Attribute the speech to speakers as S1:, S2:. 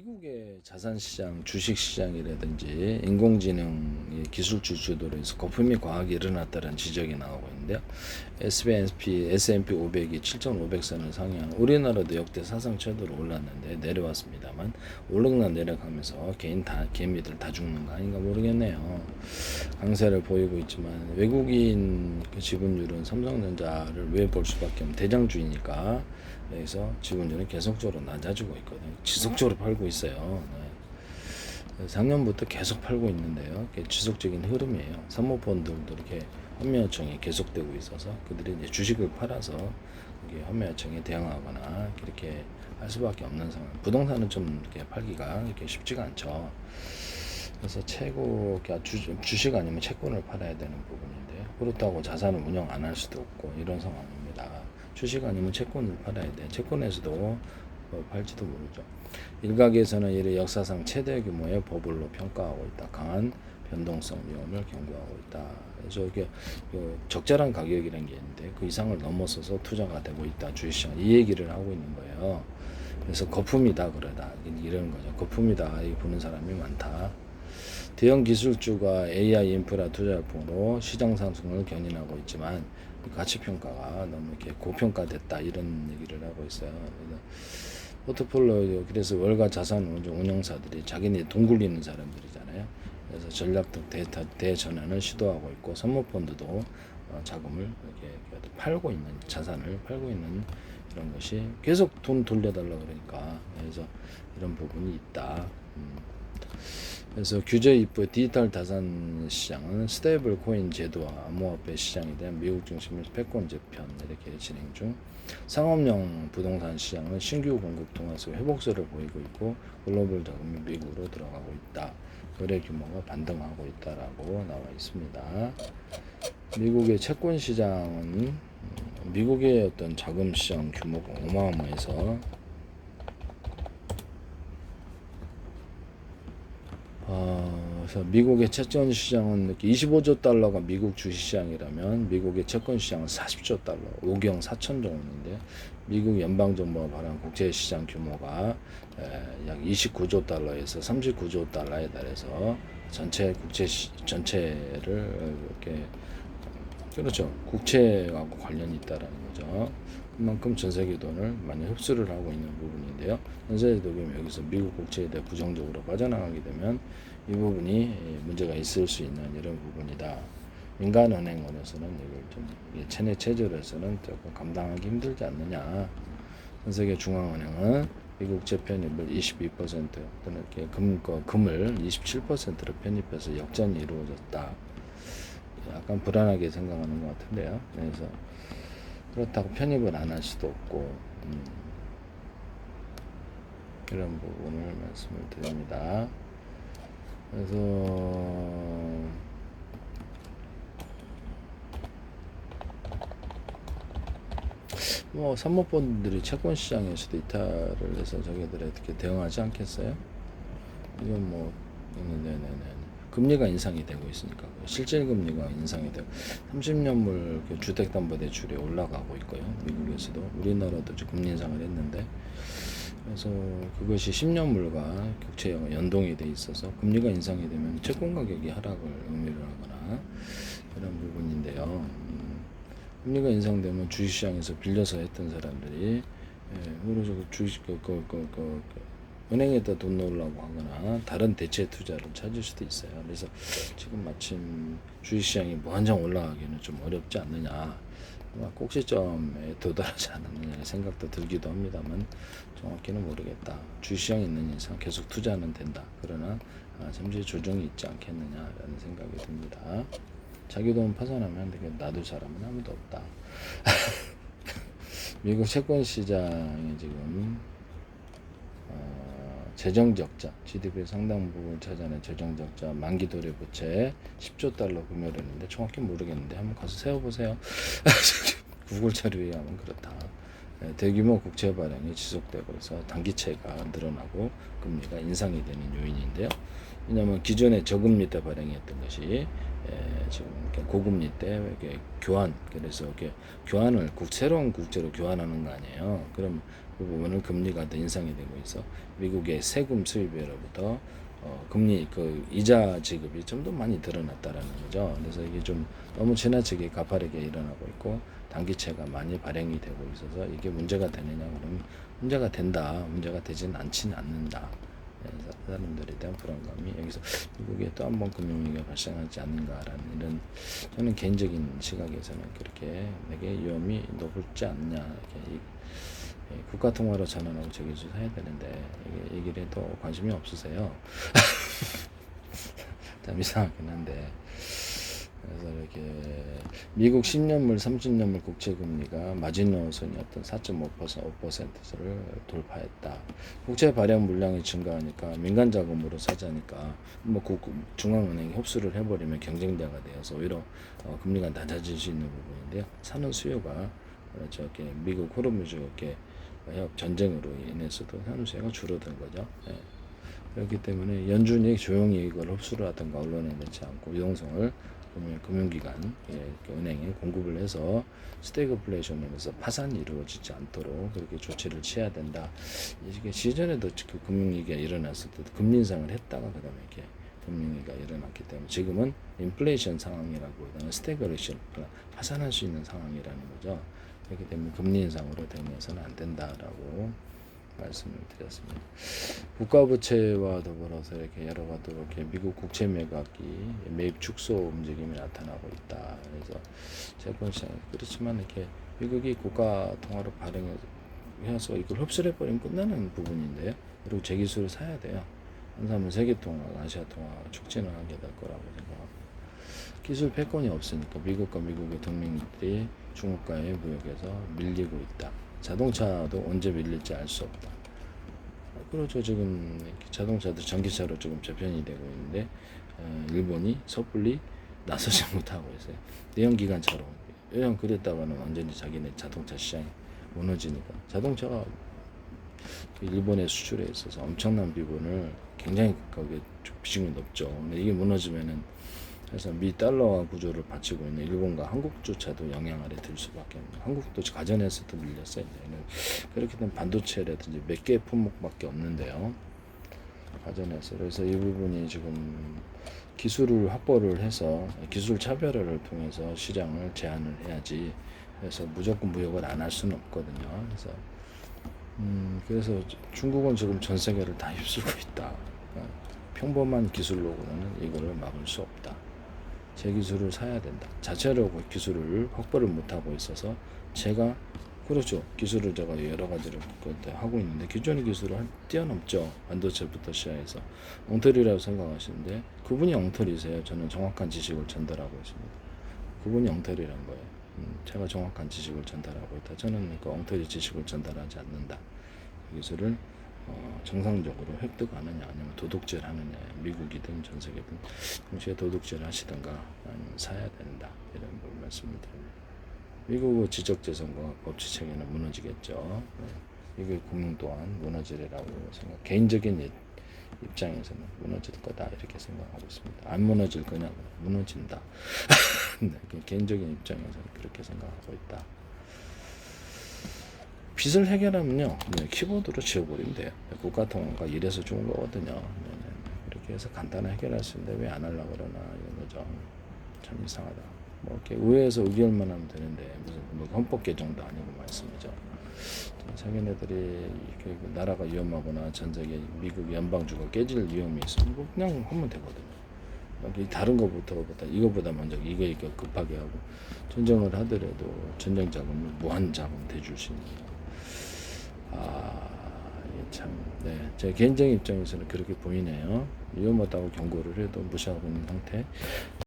S1: 미국의 자산시장, 주식시장이라든지 인공지능 기술주 주도로 해서 거품이 과하게 일어났다는 지적이 나오고 있는데요. S&P 500이 7,500선을 상회한 우리나라도 역대 사상 최고로 올랐는데 내려왔습니다만 오르락 내려가면서 개미들 다 죽는 거 아닌가 모르겠네요. 강세를 보이고 있지만 외국인 지분율은 삼성전자를 왜 볼 수밖에 없는 대장주이니까 여기서 지분율은 계속적으로 낮아지고 있거든요. 지속적으로 팔고 있어요. 네. 작년부터 계속 팔고 있는데요. 지속적인 흐름이에요. 사모펀드들도 이렇게 환매요청이 계속되고 있어서 그들이 이제 주식을 팔아서 환매요청에 대응하거나 이렇게 할 수밖에 없는 상황. 부동산은 좀 이렇게 팔기가 이렇게 쉽지가 않죠. 그래서 주식 아니면 채권을 팔아야 되는 부분인데 그렇다고 자산을 운영 안 할 수도 없고 이런 상황입니다. 주식 아니면 채권을 팔아야 돼. 채권에서도 팔지도 모르죠. 일각에서는 이를 역사상 최대 규모의 버블로 평가하고 있다. 강한 변동성 위험을 경고하고 있다. 그래서 이게 적절한 가격이라는 게 있는데 그 이상을 넘어서서 투자가 되고 있다. 주식시장 이 얘기를 하고 있는 거예요. 그래서 거품이다 그러다 이런 거죠. 거품이다 이 보는 사람이 많다. 대형 기술주가 AI 인프라 투자 활동으로 시장 상승을 견인하고 있지만 가치 평가가 너무 이렇게 고평가됐다 이런 얘기를 하고 있어요. 포트폴리오 그래서 월가 자산 운용사들이 자기네 돈 굴리는 사람들이잖아요. 그래서 전략적 대전환을 시도하고 있고 선모펀드도 자금을 이렇게 팔고 있는 자산을 팔고 있는 이런 것이 계속 돈 돌려달라 그러니까 그래서 이런 부분이 있다. 그래서 규제 입부 디지털 자산 시장은 스테이블 코인 제도와 암호화폐 시장에 대한 미국 중심의 패권 재편 이렇게 진행 중. 상업용 부동산 시장은 신규 공급 통해서 회복세를 보이고 있고 글로벌 자금이 미국으로 들어가고 있다. 거래 규모가 반등하고 있다라고 나와 있습니다. 미국의 채권 시장은 미국의 어떤 자금 시장 규모가 어마어마해서 그래서 미국의 채권 시장은 25조 달러가 미국 주식시장이라면 미국의 채권 시장은 40조 달러, 5경 4천조 원인데 미국 연방정부가 발행한 국제시장 규모가 약 29조 달러에서 39조 달러에 달해서 전체를 이렇게 그렇죠. 국채하고 관련이 있다라는 거죠. 그만큼 전 세계 돈을 많이 흡수를 하고 있는 부분인데요. 전 세계 돈이 여기서 미국 국채에 대해 부정적으로 빠져나가게 되면 이 부분이 문제가 있을 수 있는 이런 부분이다. 민간은행원에서는 이걸 좀 체내 체제로서는 조금 감당하기 힘들지 않느냐. 전 세계 중앙은행은 미국채 편입을 22% 또는 이렇게 금을 27%로 편입해서 역전이 이루어졌다. 약간 불안하게 생각하는 것 같은데요. 그래서 그렇다고 편입을 안 할 수도 없고 이런 부분을 말씀을 드립니다. 그래서 뭐 사모펀드들이 채권 시장에서도 이탈을 해서 저기들이 어떻게 대응하지 않겠어요? 이건 뭐 네네네. 금리가 인상이 되고 있으니까 실질 금리가 인상이 되고 30년물 주택담보대출이 올라가고 있고요. 미국에서도 우리나라도 금리 인상을 했는데 그래서 그것이 10년물과 국채와 연동이 돼 있어서 금리가 인상이 되면 채권 가격이 하락을 의미를 하거나 이런 부분인데요. 금리가 인상되면 주식시장에서 빌려서 했던 사람들이 그래서 주식 은행에다 돈 넣으려고 하거나 다른 대체 투자를 찾을 수도 있어요. 그래서 지금 마침 주식시장이 무한정 올라가기는 좀 어렵지 않느냐, 꼭지점에 도달하지 않았느냐 생각도 들기도 합니다만 정확히는 모르겠다. 주식시장에 있는 이상 계속 투자는 된다. 그러나 잠시 조정이 있지 않겠느냐라는 생각이 듭니다. 자기 돈 파산하면 되게 놔둘 사람은 아무도 없다. 미국 채권 시장이 지금 재정적자, GDP의 상당 부분을 차지하는 재정적자, 만기 도래 부채 10조 달러 구매했는데 정확히 모르겠는데 한번 가서 세워보세요. 구글 자료에 하면 그렇다. 대규모 국채 발행이 지속되고 있어 단기채가 늘어나고 금리가 인상이 되는 요인인데요. 왜냐하면 기존에 저금리 때 발행했던 것이 지금 고금리 때 이렇게 교환, 그래서 이렇게 교환을 새로운 국채로 교환하는 거 아니에요. 그럼 그 부분은 금리가 더 인상이 되고 있어 미국의 세금 수입으로부터 금리 그 이자 지급이 좀 더 많이 드러났다라는 거죠. 그래서 이게 좀 너무 지나치게 가파르게 일어나고 있고 단기채가 많이 발행이 되고 있어서 이게 문제가 되느냐 그러면 문제가 된다. 문제가 되지는 않지는 않는다. 사람들에 대한 불안감이 여기서 미국에 또 한 번 금융위기가 발생하지 않는가라는 이런 저는 개인적인 시각에서는 그렇게 되게 위험이 높지 않냐 이렇게 국가 통화로 전환하고 저기서 사야 되는데 이게 얘기를 해도 관심이 없으세요. 참 이상하긴 한데 그래서 이렇게 미국 10년물, 30년물 국채 금리가 마지노선이었던 4.5%를 돌파했다. 국채 발행 물량이 증가하니까 민간 자금으로 사자니까 뭐 중앙은행이 흡수를 해버리면 경쟁자가 되어서 오히려 금리가 낮아질 수 있는 부분인데요. 사는 수요가 저렇게 미국 호르무즈 해협 전쟁으로 인해서도 사는 수요가 줄어든 거죠. 예. 그렇기 때문에 연준이 조용히 이걸 흡수를 하든가 언론에 내지 않고 유동성을 금융기관, 은행에 공급을 해서 스태그플레이션에서 파산이 이루어지지 않도록 그렇게 조치를 취해야 된다. 이게 시전에도 그 금융위기가 일어났을 때도 금리 인상을 했다가 그다음에 이렇게 금융위기가 일어났기 때문에 지금은 인플레이션 상황이라고 스태그플레이션 파산할 수 있는 상황이라는 거죠. 그렇기 때문에 금리 인상으로 되면서는 안 된다라고 말씀을 드렸습니다. 국가부채와 더불어서 이렇게 여러 가지 이렇게 미국 국채 매각이 매입 축소 움직임이 나타나고 있다. 그래서 채권시장 그렇지만 이렇게 미국이 국가 통화로 발행해서 이걸 흡수해 버리면 끝나는 부분인데요. 그리고 제 기술을 사야 돼요. 안 사면 세계 통화, 아시아 통화 촉진을 하게 될 거라고 생각합니다. 기술 패권이 없으니까 미국과 미국의 동맹들이 중국과의 무역에서 밀리고 있다. 자동차도 언제 밀릴지 알 수 없다. 그렇죠. 지금 자동차도 전기차로 지금 재편이 되고 있는데 일본이 섣불리 나서지 못하고 있어요. 내연기관차로 여행 그랬다가는 완전히 자기네 자동차 시장이 무너지니까 자동차가 일본에 수출에 있어서 엄청난 비중을 굉장히 거기에 비중이 높죠. 근데 이게 무너지면은 그래서 미 달러화 구조를 받치고 있는 일본과 한국조차도 영향 아래 들 수밖에 없는. 한국도 가전에서도 밀렸어요. 그렇게 되면 반도체라든지 몇 개의 품목밖에 없는데요. 가전에서 그래서 이 부분이 지금 기술을 확보를 해서 기술 차별화를 통해서 시장을 제한을 해야지. 그래서 무조건 무역을 안 할 수는 없거든요. 그래서 중국은 지금 전 세계를 다 휩쓸고 있다. 평범한 기술로는 이거를 막을 수 없다. 제 기술을 사야 된다. 자체로 기술을 확보를 못하고 있어서 제가 그렇죠. 기술을 제가 여러 가지를 하고 있는데 기존의 기술을 뛰어넘죠. 반도체부터 시작해서 엉터리라고 생각하시는데 그분이 엉터리세요. 저는 정확한 지식을 전달하고 있습니다. 그분이 엉터리란 거예요. 제가 정확한 지식을 전달하고 있다. 저는 그 엉터리 지식을 전달하지 않는다. 그 기술을 정상적으로 획득하느냐 아니면 도둑질 하느냐 미국이든 전 세계든 동시에 도둑질 하시든가 아니면 사야 된다 이런 걸 말씀을 드립니다. 미국의 지적재산과 법치체계는 무너지겠죠. 미국의 금융 또한 무너지리라고 생각. 개인적인 입장에서는 무너질 거다 이렇게 생각하고 있습니다. 안 무너질 거냐 무너진다. 네, 개인적인 입장에서는 그렇게 생각하고 있다. 빚을 해결하면요, 키보드로 지워버리면 돼요. 국가 통화가 이래서 좋은 거거든요. 이렇게 해서 간단하게 해결할 수 있는데 왜 안 하려고 그러나 이런 거죠. 참 이상하다. 뭐 이렇게 의회에서 의결만 하면 되는데 무슨 뭐 헌법 개정도 아니고 말씀이죠. 자기네들이 나라가 위험하거나 전 세계 미국 연방주가 깨질 위험이 있으면 뭐 그냥 하면 되거든요. 다른 거보다 이거보다 먼저 이거 급하게 하고 전쟁을 하더라도 전쟁 자금을 무한 자금 대줄 수 있는 거. 이게 참, 제 개인적인 입장에서는 그렇게 보이네요. 위험하다고 경고를 해도 무시하고 있는 상태.